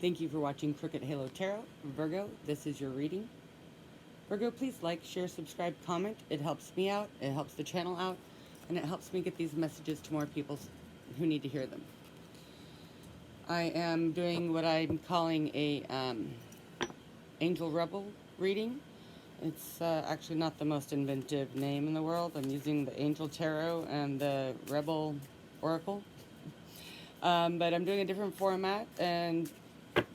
Thank you for watching Crooked Halo Tarot. Virgo, this is your reading. Virgo, please like, share, subscribe, comment. It helps me out, it helps the channel out, and it helps me get these messages to more people who need to hear them. I am doing what I'm calling a Angel Rebel reading. It's actually not the most inventive name in the world. I'm using the Angel Tarot and the Rebel Oracle. But I'm doing a different format and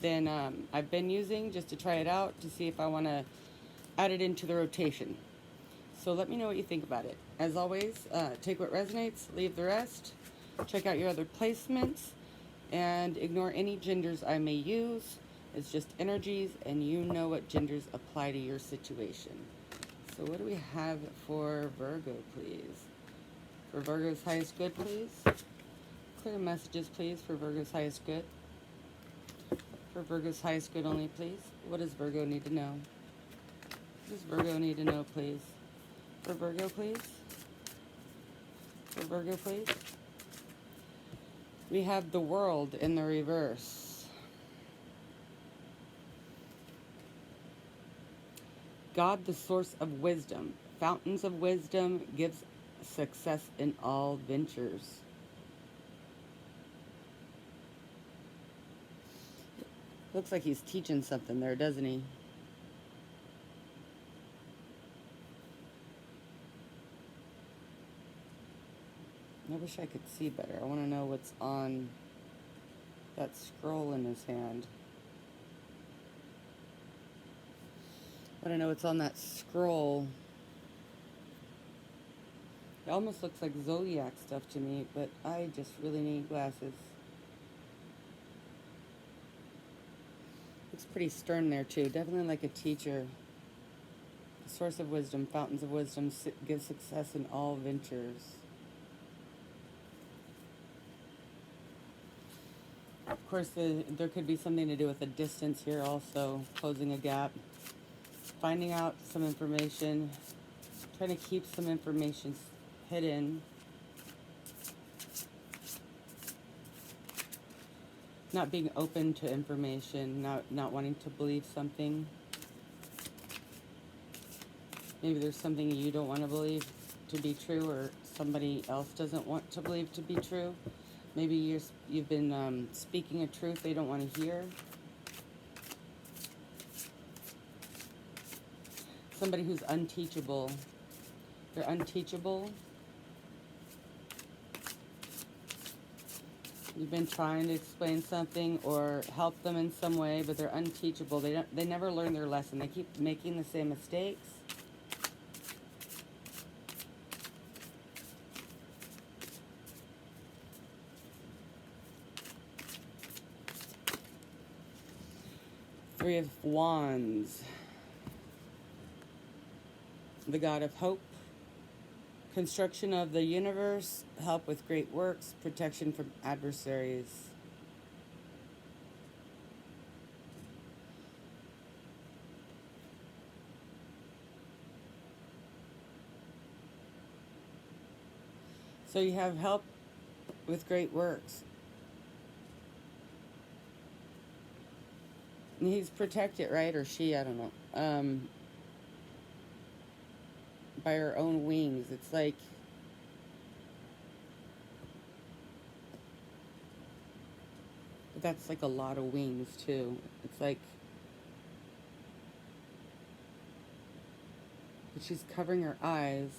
than I've been using, just to try it out to see if I want to add it into the rotation. So let me know what you think about it. As always, take what resonates, leave the rest. Check out your other placements and ignore any genders I may use. It's just energies, and you know what genders apply to your situation. So what do we have for Virgo, please? For Virgo's highest good, please. Clear messages, please, for Virgo's highest good. For Virgo's highest good only, please. What does Virgo need to know? What does Virgo need to know, please? For Virgo, please. For Virgo, please. We have the World in the reverse. God, the source of wisdom. Fountains of wisdom gives success in all ventures. Looks like he's teaching something there, doesn't he? I wish I could see better. I want to know what's on that scroll in his hand. I want to know what's on that scroll. It almost looks like zodiac stuff to me, but I just really need glasses. Looks pretty stern there too. Definitely like a teacher. The source of wisdom, fountains of wisdom, give success in all ventures. Of course, there could be something to do with the distance here also, closing a gap, finding out some information, trying to keep some information hidden, not being open to information, not wanting to believe something. Maybe there's something you don't want to believe to be true, or somebody else doesn't want to believe to be true. Maybe you've been speaking a truth they don't want to hear. Somebody who's unteachable. They're unteachable. You've been trying to explain something or help them in some way, but they're unteachable. They never learn their lesson. They keep making the same mistakes. Three of Wands. The God of hope. Construction of the universe. Help with great works. Protection from adversaries. So you have help with great works. He's protected, right? Or she, I don't know. By her own wings. It's like that's like a lot of wings too. It's like she's covering her eyes.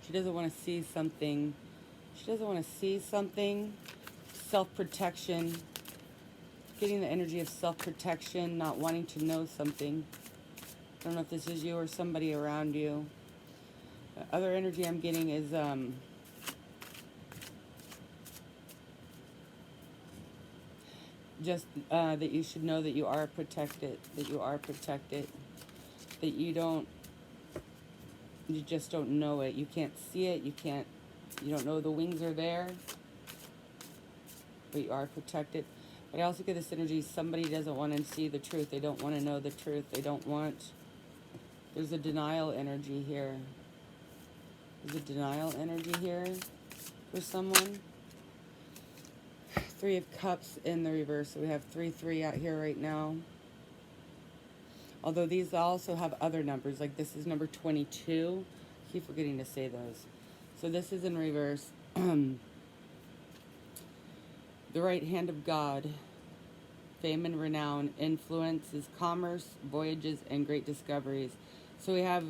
She doesn't want to see something. She doesn't want to see something. Self-protection. Getting the energy of self-protection, not wanting to know something. I don't know if this is you or somebody around you. The other energy I'm getting is just that you should know that you are protected. That you are protected. That you just don't know it. You can't see it. You don't know the wings are there. But you are protected. But I also get this energy, somebody doesn't want to see the truth. They don't want to know the truth. They don't want... There's a denial energy here. There's a denial energy here for someone. Three of Cups in the reverse. So we have 3 out here right now. Although these also have other numbers, like this is number 22. I keep forgetting to say those. So this is in reverse. The right hand of God, fame and renown, influences, commerce, voyages, and great discoveries. So we have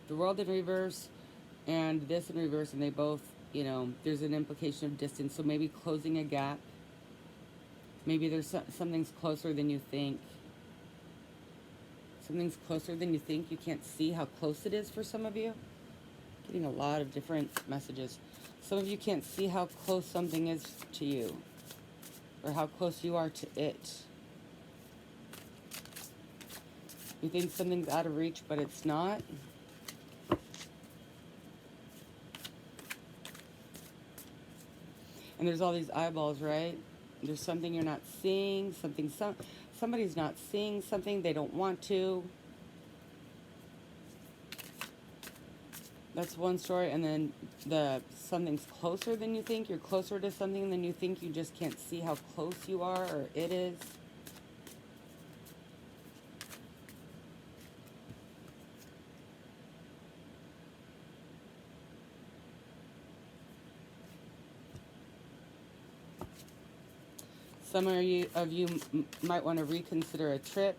the world in reverse and this in reverse, and they both, you know, there's an implication of distance. So maybe closing a gap. Maybe there's something's closer than you think. Something's closer than you think. You can't see how close it is for some of you. Getting a lot of different messages. Some of you can't see how close something is to you, or how close you are to it. You think something's out of reach, but it's not. And there's all these eyeballs, right? There's something you're not seeing, somebody's not seeing something, they don't want to. That's one story. And then something's closer than you think. You're closer to something than you think. You just can't see how close you are, or it is. Some of you might want to reconsider a trip.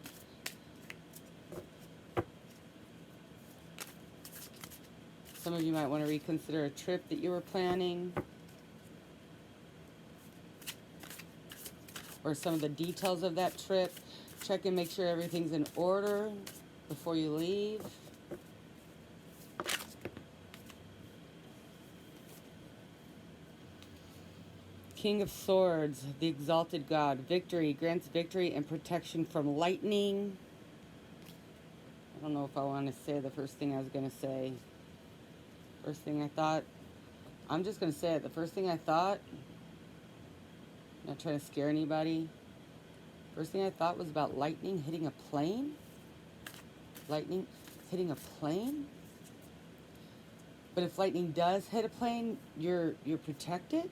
Some of you might want to reconsider a trip that you were planning, or some of the details of that trip. Check and make sure everything's in order before you leave. King of Swords, the exalted God. Victory, grants victory and protection from lightning. I don't know if I want to say the first thing I was going to say. First thing I thought. I'm just going to say it. The first thing I thought. I'm not trying to scare anybody. First thing I thought was about lightning hitting a plane. Lightning hitting a plane? But if lightning does hit a plane, you're protected?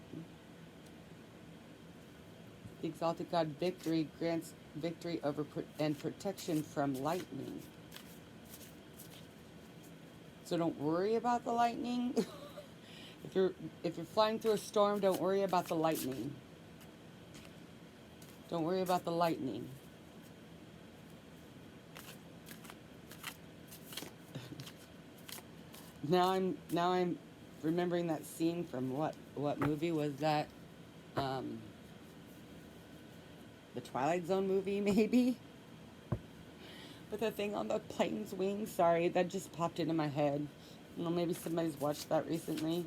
The exalted God, victory, grants victory over and protection from lightning. So don't worry about the lightning. If you're flying through a storm, don't worry about the lightning. Don't worry about the lightning. Now I'm remembering that scene from what movie was that? The Twilight Zone movie, maybe? With the thing on the plane's wings. Sorry, that just popped into my head. You know, maybe somebody's watched that recently.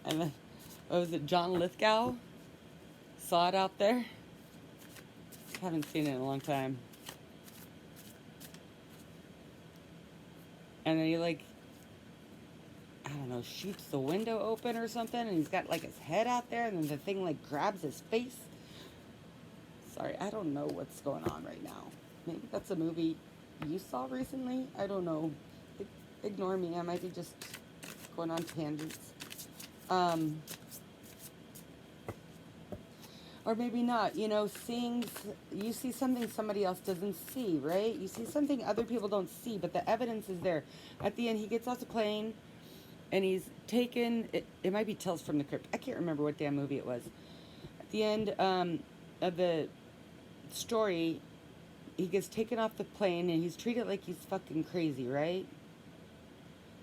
And then, what was it, John Lithgow? Saw it out there? Haven't seen it in a long time. And then he, like, I don't know, shoots the window open or something, and he's got, like, his head out there, and then the thing, like, grabs his face. Sorry, I don't know what's going on right now. Maybe that's a movie you saw recently? I don't know. Ignore me. I might be just going on tangents. Or maybe not. You know, you see something somebody else doesn't see, right? You see something other people don't see, but the evidence is there. At the end, he gets off the plane, and he's taken, it might be Tales from the Crypt. I can't remember what damn movie it was. At the end of the story, he gets taken off the plane, and he's treated like he's fucking crazy, right?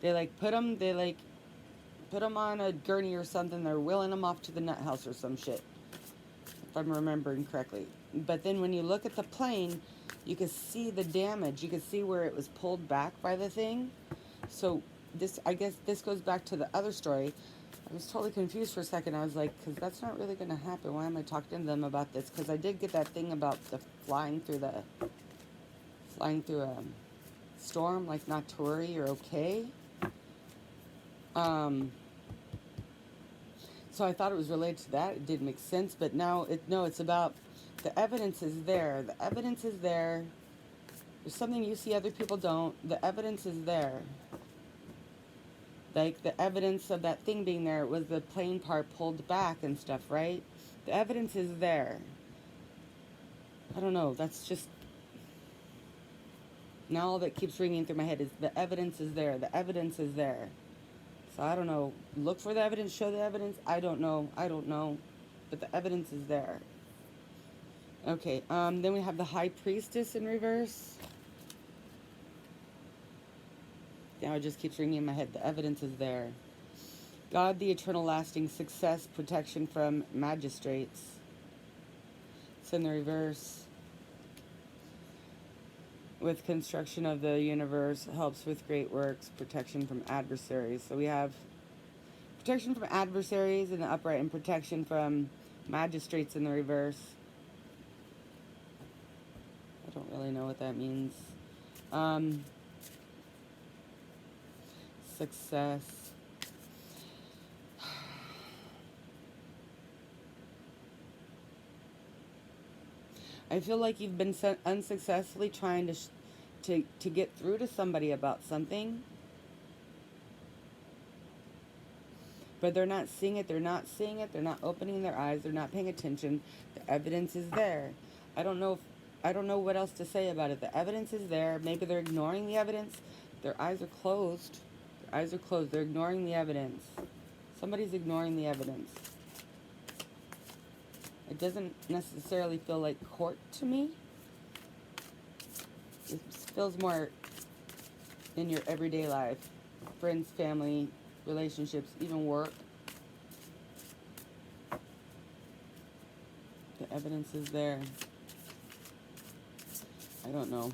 They put him on a gurney or something. They're wheeling him off to the nut house or some shit, if I'm remembering correctly. But then when you look at the plane, you can see the damage. You can see where it was pulled back by the thing. So I guess this goes back to the other story. I was totally confused for a second. I was like, because that's not really going to happen. Why am I talking to them about this? Because I did get that thing about the flying through a storm, like not to worry, you're okay. So I thought it was related to that. It didn't make sense, but now it's about the evidence is there. The evidence is there. There's something you see other people don't. The evidence is there. Like the evidence of that thing being there was the plane part pulled back and stuff, right? The evidence is there. I don't know. That's just... Now all that keeps ringing through my head is the evidence is there. The evidence is there. So I don't know. Look for the evidence. Show the evidence. I don't know. I don't know. But the evidence is there. Okay. Then we have the High Priestess in reverse. Now it just keeps ringing in my head. The evidence is there. God, the eternal lasting success, protection from magistrates. It's in the reverse. With construction of the universe, helps with great works, protection from adversaries. So we have protection from adversaries in the upright and protection from magistrates in the reverse. I don't really know what that means. Success. I feel like you've been unsuccessfully trying to get through to somebody about something, but they're not seeing it. They're not seeing it. They're not opening their eyes. They're not paying attention. The evidence is there. I don't know what else to say about it. The evidence is there. Maybe they're ignoring the evidence. Their eyes are closed. Their eyes are closed. They're ignoring the evidence. Somebody's ignoring the evidence. It doesn't necessarily feel like court to me. It feels more in your everyday life. Friends, family, relationships, even work. The evidence is there. I don't know.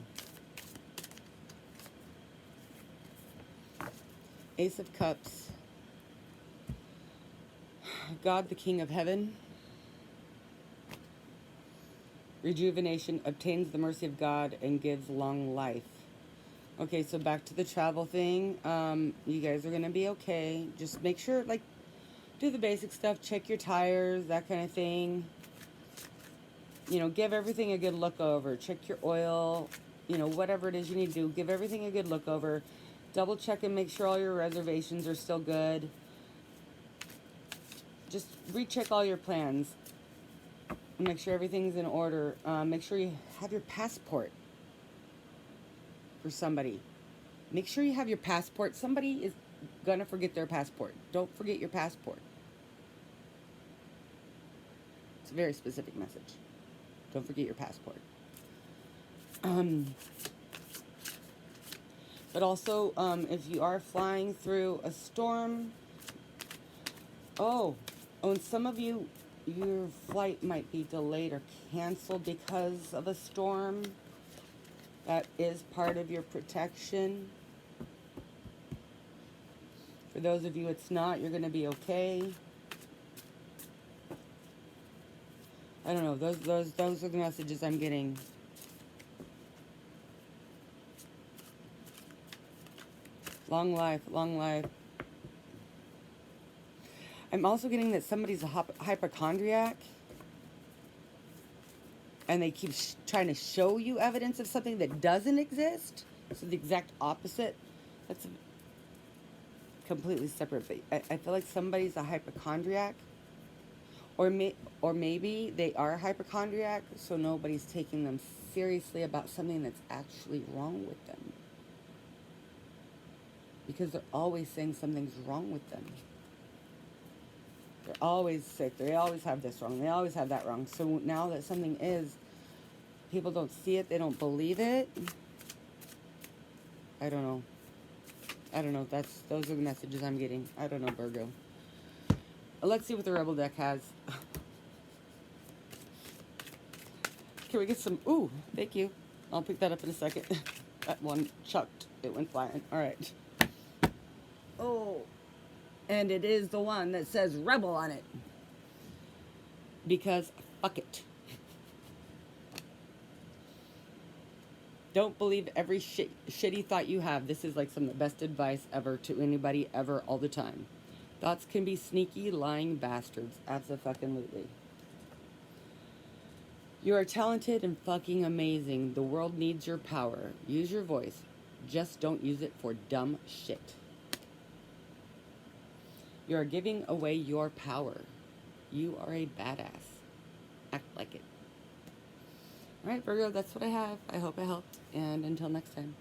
Ace of Cups. God, the King of Heaven. Rejuvenation, obtains the mercy of God, and gives long life. Okay, so back to the travel thing. You guys are going to be okay. Just make sure, like, do the basic stuff. Check your tires, that kind of thing. You know, give everything a good look over. Check your oil. You know, whatever it is you need to do. Give everything a good look over. Double check and make sure all your reservations are still good. Just recheck all your plans. Make sure everything's in order. Make sure you have your passport for somebody. Make sure you have your passport. Somebody is gonna forget their passport. Don't forget your passport. It's a very specific message. Don't forget your passport. But also, if you are flying through a storm, and some of you, your flight might be delayed or canceled because of a storm. That is part of your protection. For those of you it's not, you're going to be okay. I don't know. Those are the messages I'm getting. Long life, long life. I'm also getting that somebody's a hypochondriac, and they keep trying to show you evidence of something that doesn't exist. So the exact opposite. That's completely separate. But I feel like somebody's a hypochondriac, or maybe they are a hypochondriac, so nobody's taking them seriously about something that's actually wrong with them, because they're always saying something's wrong with them. They're always sick. They always have this wrong. They always have that wrong. So now that something is, people don't see it. They don't believe it. I don't know. Those are the messages I'm getting. I don't know, Virgo. Let's see what the Rebel deck has. Can we get some? Ooh, thank you. I'll pick that up in a second. That one chucked. It went flying. All right. Oh. And it is the one that says Rebel on it. Because fuck it. Don't believe every shitty thought you have. This is like some of the best advice ever to anybody ever all the time. Thoughts can be sneaky, lying bastards. Abso-fucking-lutely. You are talented and fucking amazing. The world needs your power. Use your voice. Just don't use it for dumb shit. You are giving away your power. You are a badass. Act like it. All right, Virgo, that's what I have. I hope it helped. And until next time.